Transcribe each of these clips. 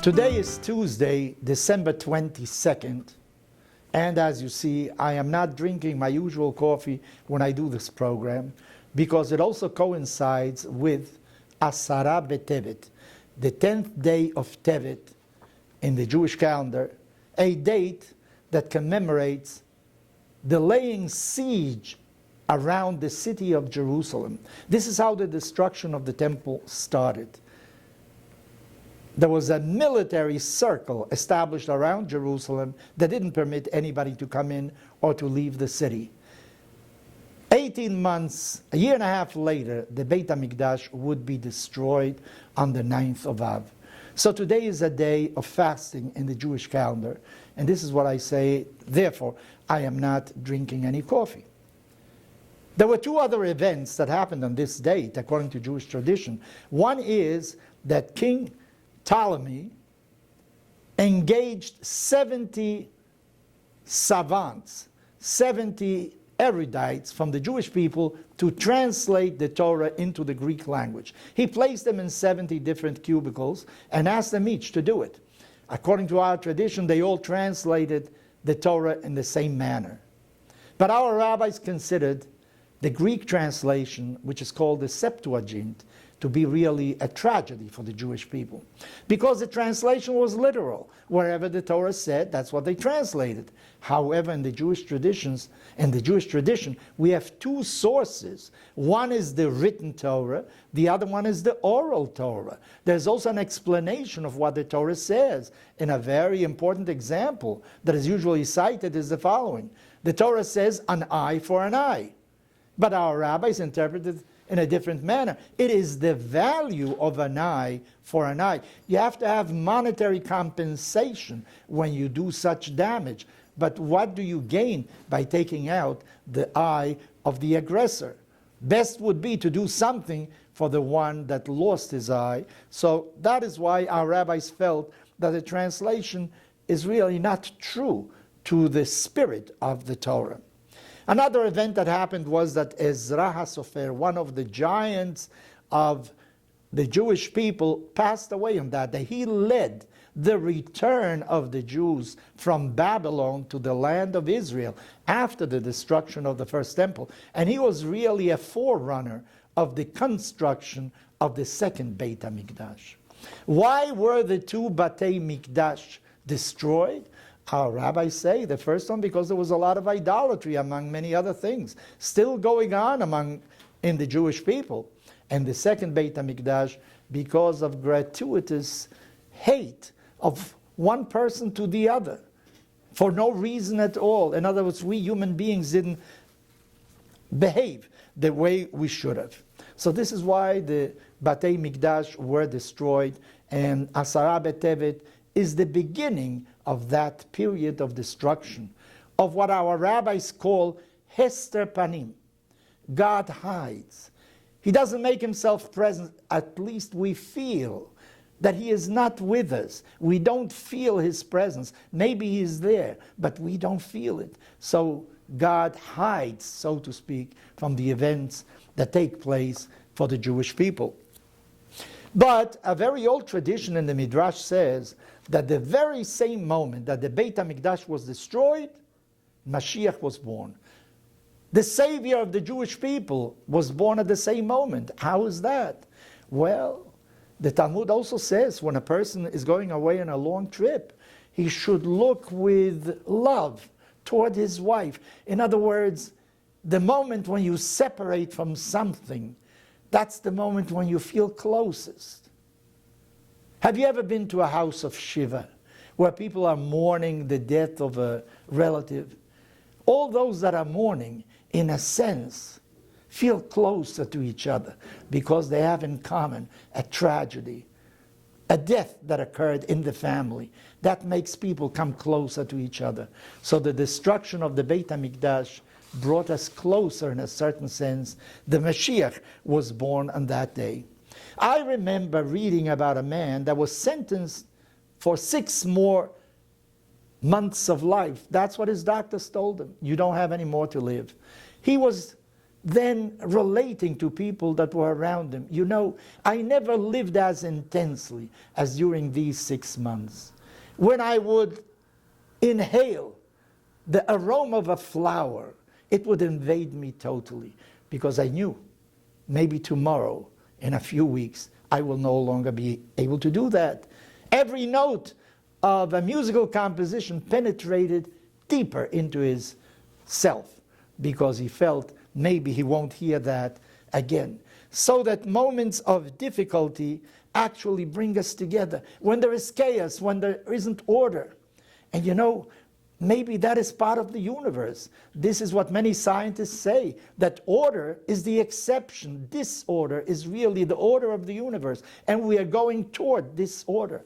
Today is Tuesday, December 22nd, and as you see, I am not drinking my usual coffee when I do this program because it also coincides with Asara B'Tevet, the 10th day of Tevet in the Jewish calendar, a date that commemorates the laying siege around the city of Jerusalem. This is how the destruction of the temple started. There was a military circle established around Jerusalem that didn't permit anybody to come in or to leave the city. 18 months, a year and a half later, the Beit HaMikdash would be destroyed on the 9th of Av. So today is a day of fasting in the Jewish calendar. And this is what I say, therefore, I am not drinking any coffee. There were two other events that happened on this date, according to Jewish tradition. One is that King Ptolemy engaged 70 savants, 70 erudites from the Jewish people to translate the Torah into the Greek language. He placed them in 70 different cubicles and asked them each to do it. According to our tradition, they all translated the Torah in the same manner. But our rabbis considered the Greek translation, which is called the Septuagint, to be really a tragedy for the Jewish people. Because the translation was literal. Wherever the Torah said, that's what they translated. However, in the Jewish tradition, we have two sources. One is the written Torah, the other one is the oral Torah. There's also an explanation of what the Torah says. And a very important example that is usually cited is the following. The Torah says, an eye for an eye. But our rabbis interpreted in a different manner. It is the value of an eye for an eye. You have to have monetary compensation when you do such damage. But what do you gain by taking out the eye of the aggressor? Best would be to do something for the one that lost his eye. So that is why our rabbis felt that the translation is really not true to the spirit of the Torah. Another event that happened was that Ezra HaSofer, one of the giants of the Jewish people, passed away on that day. He led the return of the Jews from Babylon to the land of Israel after the destruction of the first temple. And he was really a forerunner of the construction of the second Beit HaMikdash. Why were the two Batei Mikdash destroyed? Our rabbis say the first one because there was a lot of idolatry among many other things still going on in the Jewish people. And the second Beit HaMikdash because of gratuitous hate of one person to the other for no reason at all. In other words, we human beings didn't behave the way we should have. So this is why the Batei Mikdash were destroyed, and Asara B'Tevet is the beginning of that period of destruction, of what our rabbis call Hester Panim. God hides. He doesn't make himself present. At least we feel that he is not with us. We don't feel his presence. Maybe he is there, but we don't feel it. So God hides, so to speak, from the events that take place for the Jewish people. But a very old tradition in the Midrash says that the very same moment that the Beit HaMikdash was destroyed, Mashiach was born. The Savior of the Jewish people was born at the same moment. How is that? Well, the Talmud also says when a person is going away on a long trip, he should look with love toward his wife. In other words, the moment when you separate from something, that's the moment when you feel closest. Have you ever been to a house of Shiva where people are mourning the death of a relative? All those that are mourning, in a sense, feel closer to each other because they have in common a tragedy, a death that occurred in the family. That makes people come closer to each other. So the destruction of the Beit HaMikdash brought us closer in a certain sense. The Mashiach was born on that day. I remember reading about a man that was sentenced for 6 more months of life. That's what his doctors told him. You don't have any more to live. He was then relating to people that were around him. You know, I never lived as intensely as during these 6 months. When I would inhale the aroma of a flower, it would invade me totally, because I knew maybe tomorrow, in a few weeks, I will no longer be able to do that. Every note of a musical composition penetrated deeper into his self, because he felt maybe he won't hear that again. So that moments of difficulty actually bring us together. When there is chaos, when there isn't order. And you know, maybe that is part of the universe. This is what many scientists say, that order is the exception. Disorder is really the order of the universe. And we are going toward disorder.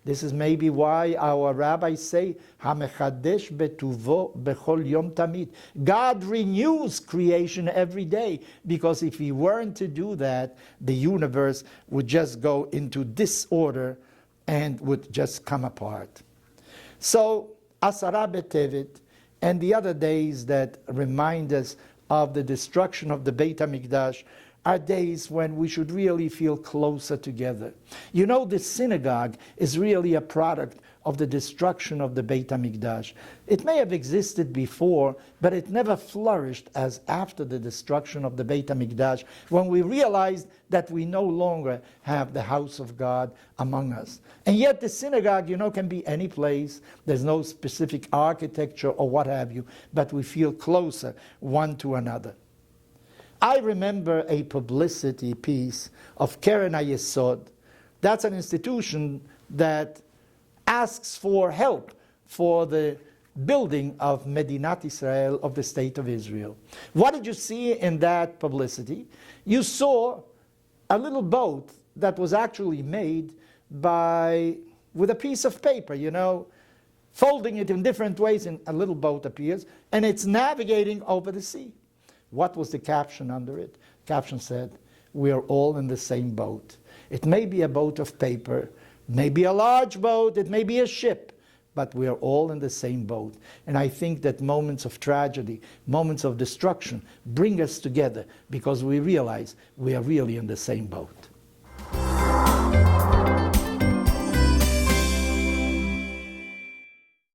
This is maybe why our rabbis say, HaMechadesh betuvo bechol yom tamid. God renews creation every day, because if he weren't to do that, the universe would just go into disorder and would just come apart. So, Asara B'Tevet and the other days that remind us of the destruction of the Beit HaMikdash are days when we should really feel closer together. You know, the synagogue is really a product of the destruction of the Beit HaMikdash. It may have existed before, but it never flourished as after the destruction of the Beit HaMikdash, when we realized that we no longer have the house of God among us. And yet the synagogue, you know, can be any place. There's no specific architecture or what have you, but we feel closer one to another. I remember a publicity piece of Keren HaYesod. That's an institution that asks for help for the building of Medinat Israel, of the State of Israel. What did you see in that publicity? You saw a little boat that was actually made with a piece of paper, you know, folding it in different ways, and a little boat appears, and it's navigating over the sea. What was the caption under it? The caption said, "We are all in the same boat." It may be a boat of paper, maybe a large boat, it may be a ship, but we are all in the same boat. And I think that moments of tragedy, moments of destruction, bring us together, because we realize we are really in the same boat.